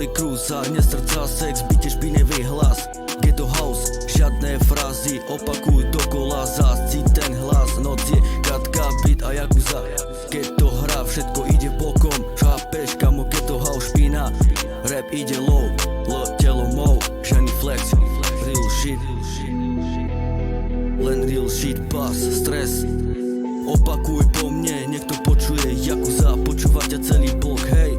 Hovorí krúsa, nestrcá sex, byte špinevý hlas. Ghetto house, žiadne frázy, opakuj dokola zás. Cít ten hlas, noc je kratka, beat a jakuza. Keď to hrá, všetko ide bokom. Chápeš, kamo, ghetto house špina. Rap ide low, telo mou, ženy flex, real shit. Len real shit, pas, stres. Opakuj po mne, niekto počuje jakuza. Počúva ťa celý blok, hej.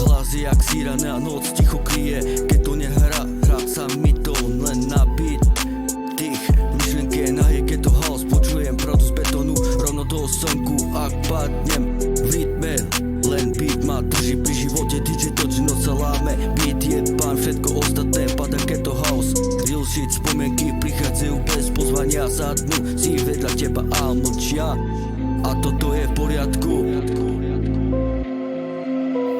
Hlas je jak síraná noc, ticho kryje. Keď to nehrá, hrá sa mi to len na beat. Tých myšlenky na je ghetto house. Počujem pravdu z betónu, rovno do sonku. Ak padnem v rytme, len beat ma drží pri živote. DJ točí, noc sa láme, beat je pán, všetko ostatné pada ghetto house. Real shit, spomienky prichádzajú bez pozvania. Zadnú si vedľa teba a mlčia. A toto je v poriadku.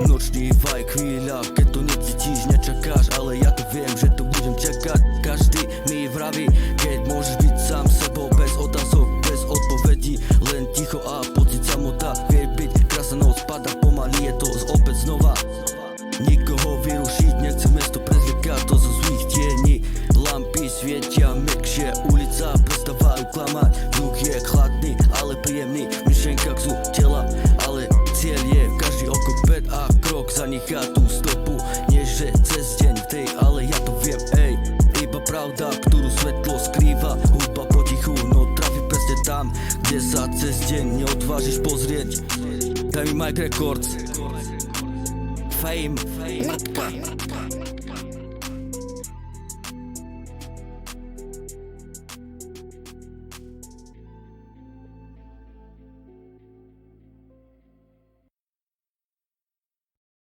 Nočný vibe, chvíľa, keď to necítiš, nečakáš. Ale ja to viem, že tu budem čakať. Každý mi vraví, keď môžeš byť sám sebou. Bez otázok, bez odpovedí, len ticho a pocit samota. Vie byť krásna noc, pada pomaly, je to opäť znova. Nikoho vyrušiť, nechcem mesto prezliekať to zo svých tiení. Lampy svietia mekšie, ulica prestávajú klamať. Vzduch je chladný, ale príjemný. V myšlenkách sú tela, ale cieľ je každý okopet a krok zanechá tú stopu. Nie že cez deň v tej, ale ja to viem, ej. Iba pravda, ktorú svetlo skrýva. Hudba potichu, no trafi presne tam, kde sa cez deň neodvážiš pozrieť. Daj mi Mike Records. Fame.